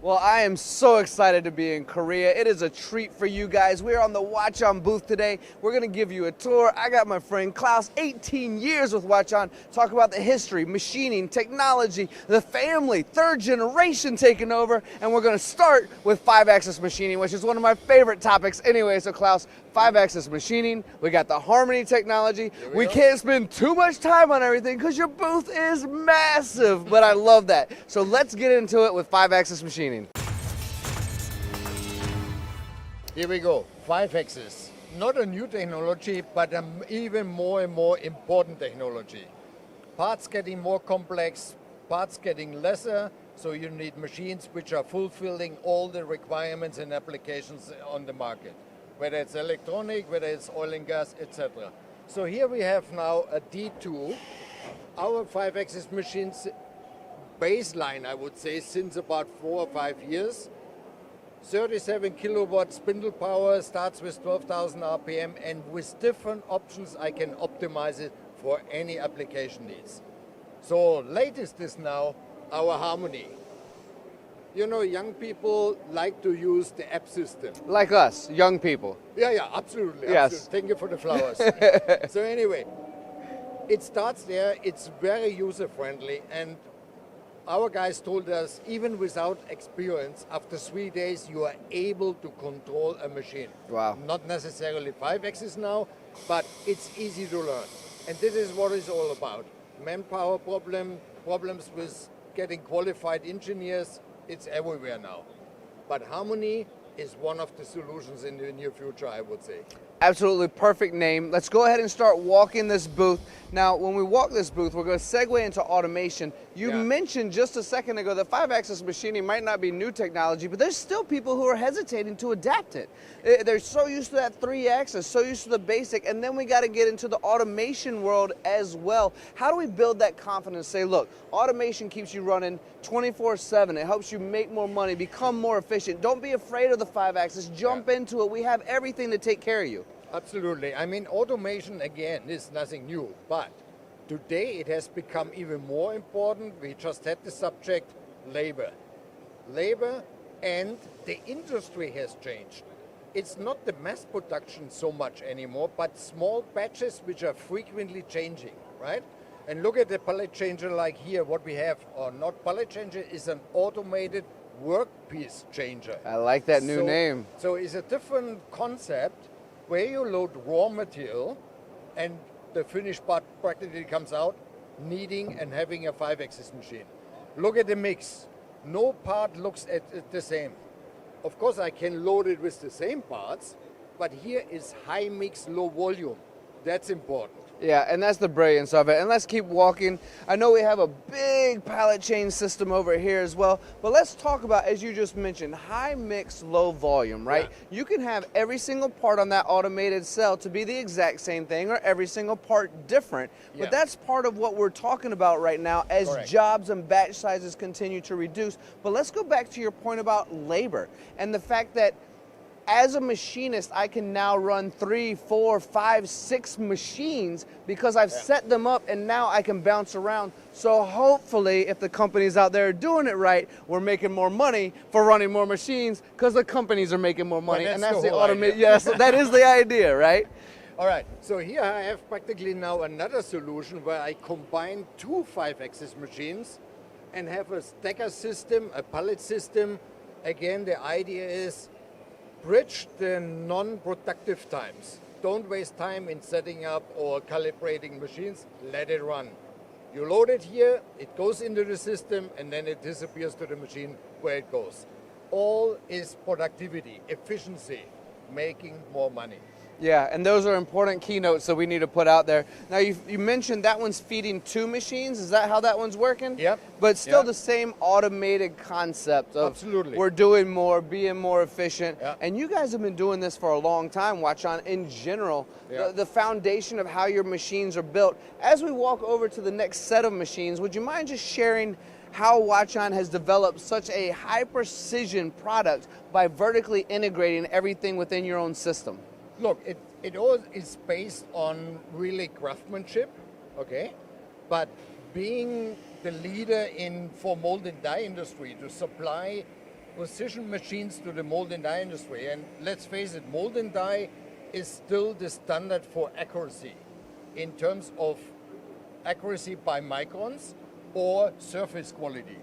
Well, I am so excited to be in Korea. It is a treat for you guys. We're on the Hwacheon booth today. We're going to give you a tour. I got my friend Klaus, 18 years with Hwacheon, talk about the history, machining, technology, the family, third generation taking over, and we're going to start with 5-axis machining, which is one of my favorite topics anyway. So Klaus, 5-axis machining, we got the Harmony technology. We can't spend too much time on everything because your booth is massive, but I love that. So let's get into it with 5-axis machining. Here we go, 5-axis. Not a new technology, but an even more and more important technology. Parts getting more complex, parts getting lesser, so you need machines which are fulfilling all the requirements and applications on the market, whether it's electronic, whether it's oil and gas, etc. So here we have now a D2, our 5-axis machines baseline, I would say, since about 4 or 5 years. 37 kilowatt spindle power, starts with 12,000 RPM, and with different options I can optimize it for any application needs. So latest is now our Harmony. You know, young people like to use the app system. Like us, young people. Yeah, absolutely. Yes. Absolutely. Thank you for the flowers. So anyway, it starts there, it's very user-friendly, and our guys told us, even without experience, after 3 days, you are able to control a machine. Wow. Not necessarily 5-axis now, but it's easy to learn. And this is what it's all about. Manpower problems with getting qualified engineers, it's everywhere now. But Harmony is one of the solutions in the near future, I would say. Absolutely perfect name. Let's go ahead and start walking this booth. Now, when we walk this booth, we're going to segue into automation. You mentioned just a second ago that 5-axis machining might not be new technology, but there's still people who are hesitating to adapt it. They're so used to that 3-axis, so used to the basic, and then we got to get into the automation world as well. How do we build that confidence? Say, look, automation keeps you running 24/7. It helps you make more money, become more efficient. Don't be afraid of the 5-axis. Jump into it. We have everything to take care of you. Absolutely. I mean, automation, again, is nothing new, but today it has become even more important. We just had the subject, labor. Labor, and the industry has changed. It's not the mass production so much anymore, but small batches which are frequently changing, right? And look at the pallet changer like here, what we have, or not pallet changer, is an automated workpiece changer. I like that new name. So it's a different concept where you load raw material and the finished part practically comes out needing and having a 5-axis machine. Look at the mix. No part looks at the same. Of course, I can load it with the same parts, but here is high mix, low volume. That's important. Yeah, and that's the brilliance of it. And let's keep walking. I know we have a big pallet chain system over here as well, but let's talk about, as you just mentioned, high mix, low volume, right? Yeah. You can have every single part on that automated cell to be the exact same thing or every single part different, but that's part of what we're talking about right now as jobs and batch sizes continue to reduce. But let's go back to your point about labor and the fact that as a machinist, I can now run 3, 4, 5, 6 machines because I've set them up and now I can bounce around. So hopefully, if the companies out there are doing it right, we're making more money for running more machines because the companies are making more money. Well, and that's the automation. Yes, that is the idea, right? All right, so here I have practically now another solution where I combine 2 5-axis machines and have a stacker system, a pallet system. Again, the idea is bridge the non-productive times. Don't waste time in setting up or calibrating machines, let it run. You load it here, it goes into the system, and then it disappears to the machine where it goes. All is productivity, efficiency, making more money. Yeah, and those are important keynotes that we need to put out there. Now, you mentioned that one's feeding 2 machines. Is that how that one's working? Yep. But still the same automated concept of we're doing more, being more efficient. Yep. And you guys have been doing this for a long time, Hwacheon, in general. Yep. The foundation of how your machines are built. As we walk over to the next set of machines, would you mind just sharing how Hwacheon has developed such a high-precision product by vertically integrating everything within your own system? Look, it all is based on really craftsmanship, okay? But being the leader for mold and die industry to supply position machines to the mold and die industry. And let's face it, mold and die is still the standard for accuracy in terms of accuracy by microns or surface quality.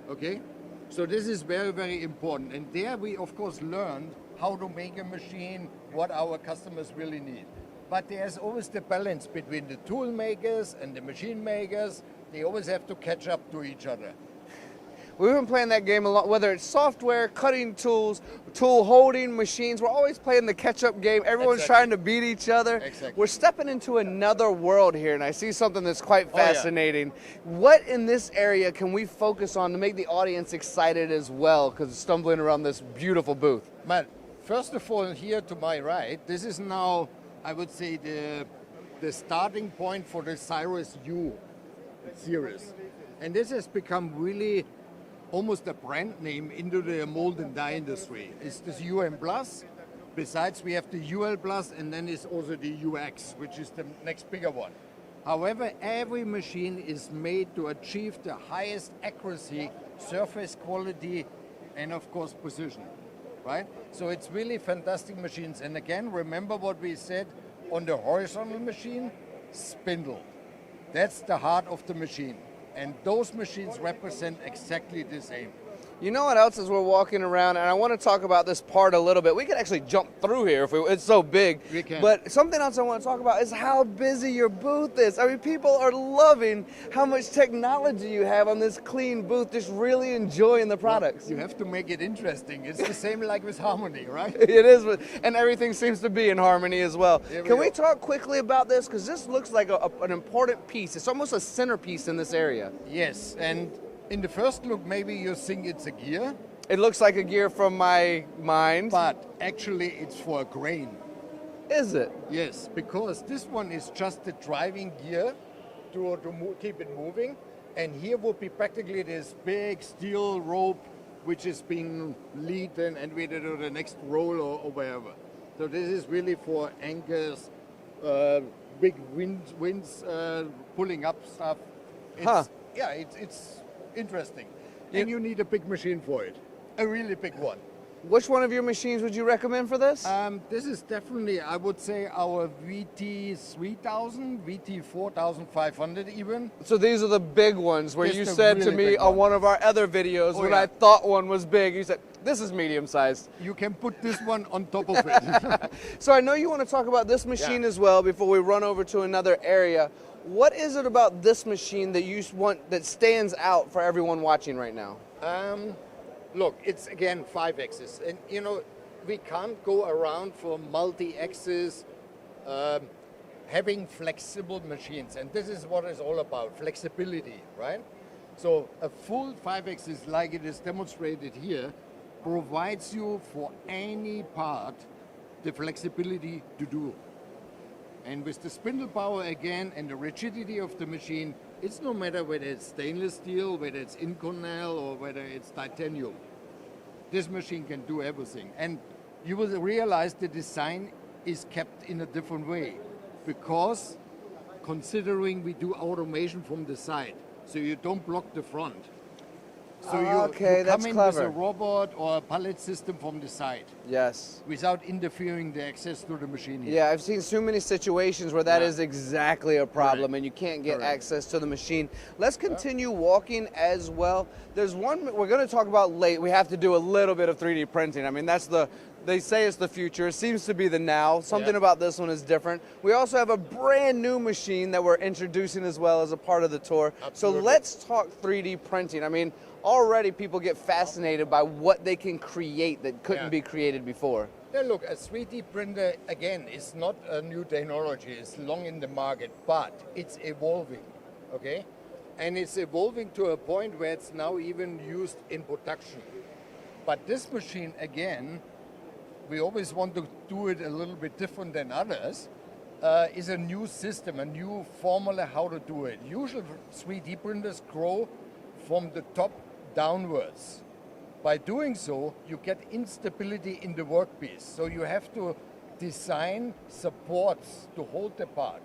Okay? So this is very, very important. And there we, of course, learned how to make a machine, what our customers really need. But there's always the balance between the tool makers and the machine makers. They always have to catch up to each other. We've been playing that game a lot, whether it's software, cutting tools, tool holding machines. We're always playing the catch-up game. Everyone's Exactly. trying to beat each other. Exactly. We're stepping into another world here, and I see something that's quite fascinating. What in this area can we focus on to make the audience excited as well, because stumbling around this beautiful booth? Well, first of all, here to my right, this is now, I would say, the starting point for the Cyrus U series. And this has become really almost a brand name into the mold and die industry. It's this UM Plus. Besides, we have the UL Plus, and then it's also the UX, which is the next bigger one. However, every machine is made to achieve the highest accuracy, surface quality, and of course precision, right? So it's really fantastic machines. And again, remember what we said on the horizontal machine, spindle. That's the heart of the machine. And those machines represent exactly the same. You know what else as we're walking around, and I want to talk about this part a little bit. We could actually jump through here if it's so big. We can. But something else I want to talk about is how busy your booth is. I mean, people are loving how much technology you have on this clean booth, just really enjoying the products. You have to make it interesting. It's the same like with Harmony, right? It is, and everything seems to be in harmony as well. Here we Can we go. talk quickly about this? Because this looks like an important piece. It's almost a centerpiece in this area. Yes, and in the first look, maybe you think it's a gear, It looks like a gear from my mind. but actually it's for a crane. Is it? Yes, because this one is just the driving gear to keep it moving. And here would be practically this big steel rope which is being lead and we to the next roll or wherever. So this is really for anchors, big winds pulling up stuff. Huh. Yeah, it's interesting. And you need a big machine for it, a really big one. Which one of your machines would you recommend for this? This is definitely, I would say, our VT 3000, VT 4500 even. So these are the big ones where Just you a said to really me big on one of our other videos when yeah. I thought one was big, you said, this is medium sized. You can put this one on top of it. So I know you want to talk about this machine Yeah. as well before we run over to another area. What is it about this machine that you want that stands out for everyone watching right now? Look, it's again 5-axis. And you know, we can't go around for multi-axis, having flexible machines. And this is what it's all about, flexibility, right? So a full 5-axis like it is demonstrated here provides you for any part the flexibility to do. And with the spindle power again and the rigidity of the machine, it's no matter whether it's stainless steel, whether it's Inconel or whether it's titanium. This machine can do everything. And you will realize the design is kept in a different way because considering we do automation from the side, so you don't block the front. So you Okay, that's come in clever. with a robot or a pallet system from the side Yes. without interfering the access to the machine here. Yeah, I've seen so many situations where that Yeah. is exactly a problem Correct. and you can't get Correct. access to the machine. Let's continue walking as well. There's one we're going to talk about late. We have to do a little bit of 3D printing. I mean, they say it's the future. It seems to be the now. Something Yeah. about this one is different. We also have a brand new machine that we're introducing as well as a part of the tour. Absolutely. So let's talk 3D printing. I mean, already people get fascinated by what they can create that couldn't Yeah. be created before. Yeah, look, a 3D printer, again, is not a new technology. It's long in the market, but it's evolving, okay? And it's evolving to a point where it's now even used in production. But this machine, again, we always want to do it a little bit different than others, is a new system, a new formula how to do it. Usually 3D printers grow from the top downwards. By doing so, you get instability in the workpiece. So you have to design supports to hold the part.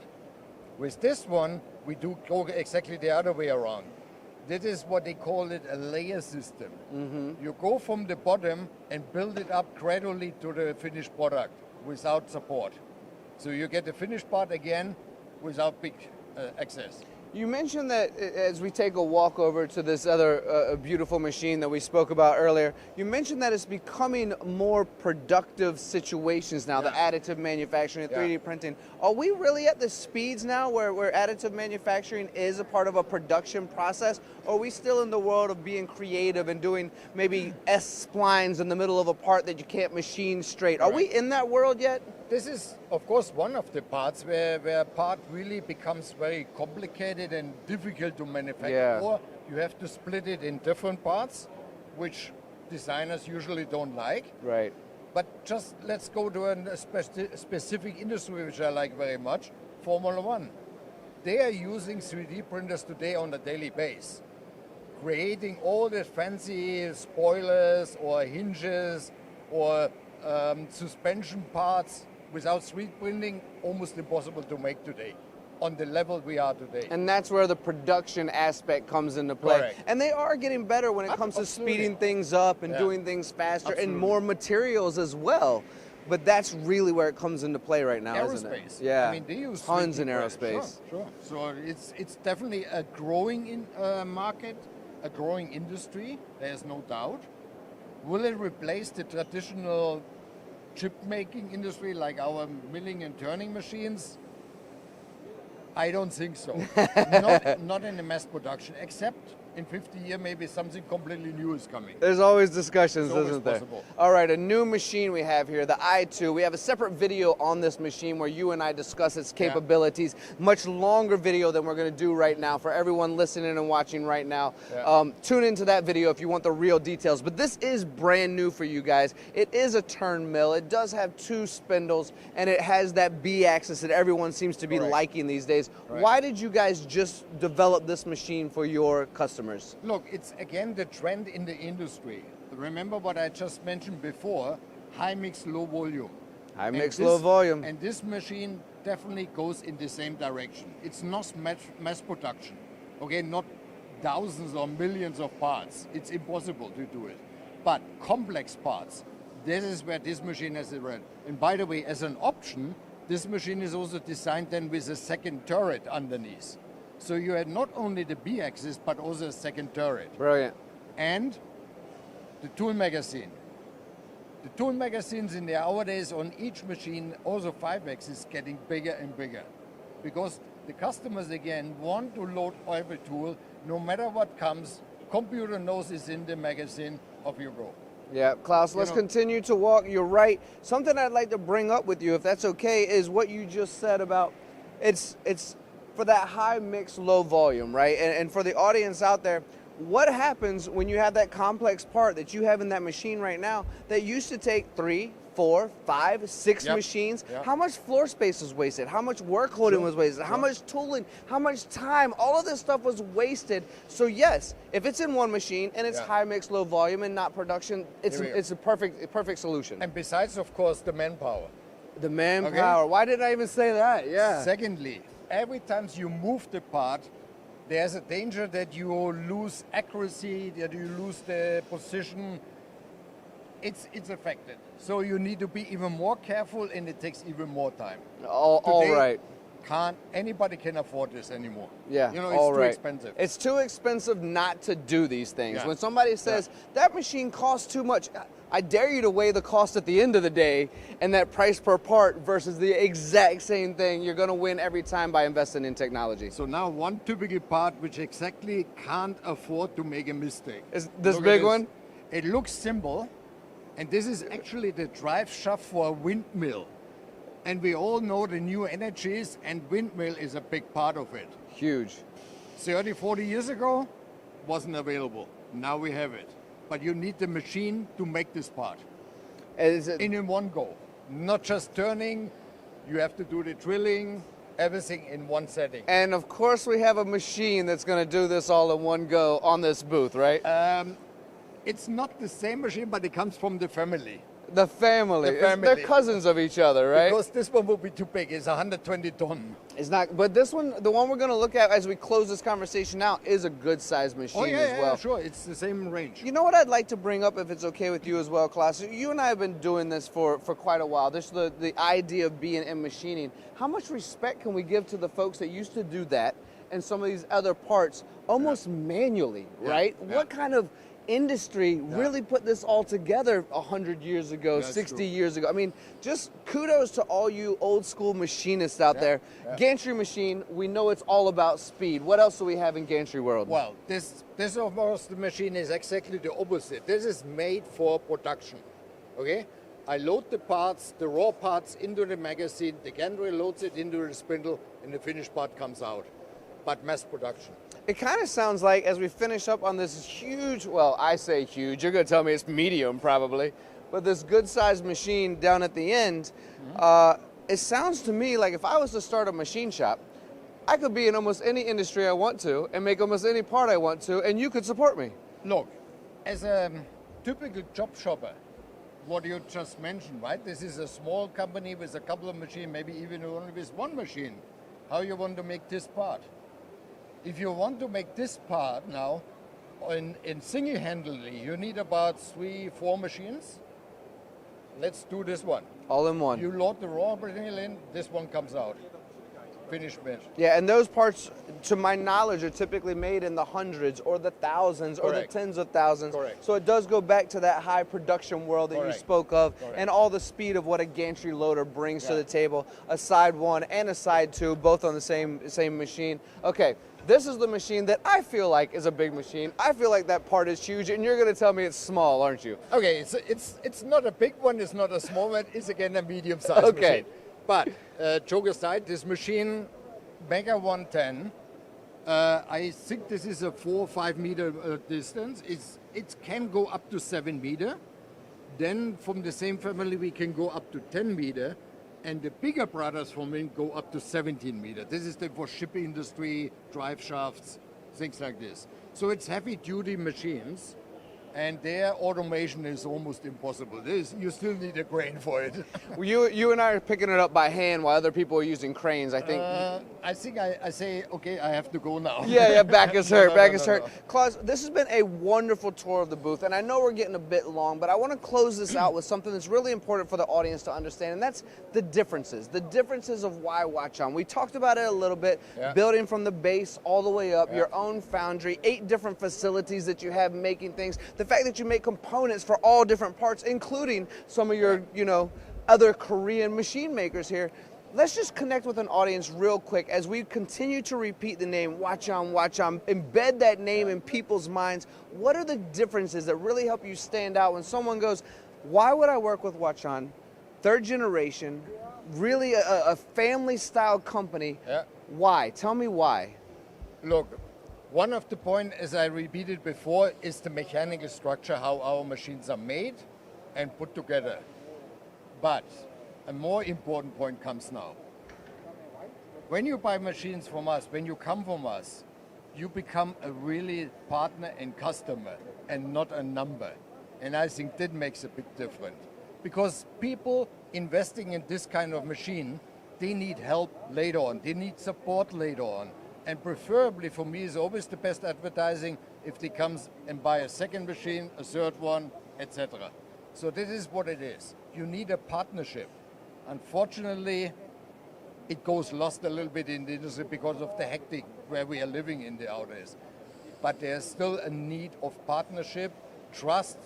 With this one, we do go exactly the other way around. That is what they call it, a layer system. You go from the bottom and build it up gradually to the finished product without support. So you get the finished part again without big excess. You mentioned that as we take a walk over to this other beautiful machine that we spoke about earlier, you mentioned that it's becoming more productive situations now, the additive manufacturing and 3D printing. Are we really at the speeds now where additive manufacturing is a part of a production process? Or are we still in the world of being creative and doing maybe S-splines in the middle of a part that you can't machine straight? Are we in that world yet? This is, of course, one of the parts where a part really becomes very complicated and difficult to manufacture. Yeah. Or you have to split it in different parts, which designers usually don't like. Right. But just let's go to a specific industry which I like very much, Formula One. They are using 3D printers today on a daily basis, creating all the fancy spoilers or hinges or suspension parts. Without 3D printing, almost impossible to make today on the level we are today. And that's where the production aspect comes into play. Correct. And they are getting better when it comes to speeding things up and doing things faster and more materials as well. But that's really where it comes into play right now, isn't it? Aerospace. Yeah. I mean, they use tons 3D in print. aerospace. Sure. So it's definitely a growing market, a growing industry. There's no doubt. Will it replace the traditional chip making industry like our milling and turning machines? I don't think so. not in the mass production, except in 50 years maybe something completely new is coming. There's always discussions, It's always isn't there? possible. All right, a new machine we have here, the i2. We have a separate video on this machine where you and I discuss its capabilities. Much longer video than we're going to do right now for everyone listening and watching right now. Tune into that video if you want the real details. But this is brand new for you guys. It is a turn mill. It does have 2 spindles, and it has that B-axis that everyone seems to be liking these days. Why did you guys just develop this machine for your customers? Look, it's again the trend in the industry. Remember what I just mentioned before, high mix, low volume. High mix, low volume. And this machine definitely goes in the same direction. It's not mass production. Okay, not thousands or millions of parts. It's impossible to do it. But complex parts, this is where this machine has a run. And by the way, as an option, this machine is also designed then with a second turret underneath. So you had not only the B-axis, but also a second turret. Brilliant. And the tool magazine. The tool magazines in the nowadays on each machine, also 5-axis, getting bigger and bigger. Because the customers, again, want to load every tool, no matter what comes, computer knows it's in the magazine, off you go. Yeah, Klaus, let's continue to walk. You're right. Something I'd like to bring up with you, if that's okay, is what you just said about it's for that high mix, low volume, right? And for the audience out there, what happens when you have that complex part that you have in that machine right now that used to take 3, 4, 5, 6 machines? How much floor space was wasted? How much work loading was wasted? How much tooling? How much time? All of this stuff was wasted. So yes, if it's in one machine and it's high mix, low volume and not production, it's a perfect solution. And besides, of course, the manpower. The manpower. Why did I even say that? Yeah. Secondly, every time you move the part, there's a danger that you lose accuracy, that you lose the position. It's affected. So you need to be even more careful, and it takes even more time. All right. Anybody can afford this anymore. Yeah, you know, it's too expensive. It's too expensive not to do these things. When somebody says, that machine costs too much, I dare you to weigh the cost at the end of the day and that price per part versus the exact same thing. You're going to win every time by investing in technology. So now one typical part which exactly can't afford to make a mistake. Is this big one? It looks simple, and this is actually the drive shaft for a windmill. And we all know the new energies, and windmill is a big part of it. Huge. 30, 40 years ago, wasn't available. Now we have it. But you need the machine to make this part. In one go. Not just turning, you have to do the drilling, everything in one setting. And of course we have a machine that's going to do this all in one go on this booth, right? It's not the same machine, but it comes from the family. The family. The family. They're cousins of each other, right? Because this one will be too big. It's 120 ton. It's not, but this one, the one we're going to look at as we close this conversation out, is a good sized machine as well. Yeah, sure. It's the same range. You know what I'd like to bring up, if it's okay with you as well, Klaus? You and I have been doing this for quite a while. This the idea of being in machining. How much respect can we give to the folks that used to do that and some of these other parts almost manually, right? Yeah. What kind of industry really put this all together 100 years ago, That's 60 true. years ago? I mean, just kudos to all you old school machinists out there. Gantry machine, we know it's all about speed. What else do we have in gantry world? Well, this of course the machine is exactly the opposite. This is made for production. Okay? I load the parts, the raw parts into the magazine, the gantry loads it into the spindle, and the finished part comes out. But mass production. It kind of sounds like, as we finish up on this huge, well, I say huge, you're going to tell me it's medium probably, but this good sized machine down at the end, it sounds to me like if I was to start a machine shop, I could be in almost any industry I want to and make almost any part I want to, and you could support me. Look, as a typical job shopper, what you just mentioned, right? This is a small company with a couple of machines, maybe even only with one machine. How you want to make this part? If you want to make this part now, in single-handedly, you need about 3-4 machines. Let's do this one. All in one. You load the raw material in, this one comes out. Finished match. Yeah, and those parts, to my knowledge, are typically made in the hundreds or the thousands or the Correct. tens of thousands. Correct. So it does go back to that high production world that you Correct. spoke of, Correct. and all the speed of what a gantry loader brings to Yeah. the table. A side one and a side two, both on the same machine. Okay, this is the machine that I feel like is a big machine. I feel like that part is huge, and you're going to tell me it's small, aren't you? Okay, it's not a big one, it's not a small one, it's again a medium-sized Okay. machine. But joke aside, this machine, Mega 110, I think this is a 4 or 5 meter distance. It can go up to 7 meter. Then from the same family we can go up to 10 meter, and the bigger brothers from it go up to 17 meter. This is for shipping industry, drive shafts, things like this. So it's heavy-duty machines, and their automation is almost impossible. You still need a crane for it. You and I are picking it up by hand while other people are using cranes, I think. I think I say, okay, I have to go now. Yeah, back is hurt, back is no, hurt. no. Klaus, this has been a wonderful tour of the booth, and I know we're getting a bit long, but I want to close this out with something that's really important for the audience to understand, and that's the differences of why Hwacheon. We talked about it a little bit, building from the base all the way up, your own foundry, 8 different facilities that you have making things, the fact that you make components for all different parts, including some of your, other Korean machine makers here. Let's just connect with an audience real quick as we continue to repeat the name Hwacheon, embed that name in people's minds. What are the differences that really help you stand out when someone goes, why would I work with Hwacheon? 3rd generation, really a family-style company. Yeah. Why? Tell me why. Look, one of the points, as I repeated before, is the mechanical structure, how our machines are made and put together. But a more important point comes now. When you buy machines from us, when you come from us, you become a really partner and customer and not a number. And I think that makes a big difference. Because people investing in this kind of machine, they need help later on. They need support later on. And preferably for me is always the best advertising if they come and buy a second machine, a third one, etc. So this is what it is. You need a partnership. Unfortunately, it goes lost a little bit in the industry because of the hectic where we are living in nowadays. But there's still a need of partnership, trust,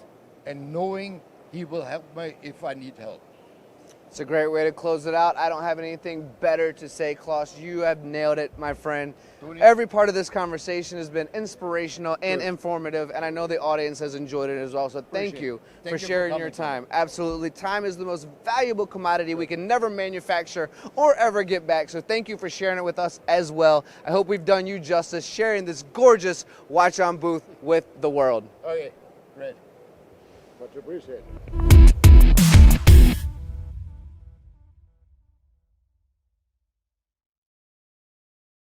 and knowing he will help me if I need help. It's a great way to close it out. I don't have anything better to say, Klaus. You have nailed it, my friend. Every part of this conversation has been inspirational and informative, and I know the audience has enjoyed it as well. So thank you for sharing your time. Absolutely. Time is the most valuable commodity we can never manufacture or ever get back. So thank you for sharing it with us as well. I hope we've done you justice sharing this gorgeous Hwacheon booth with the world. Okay, great. Much appreciated.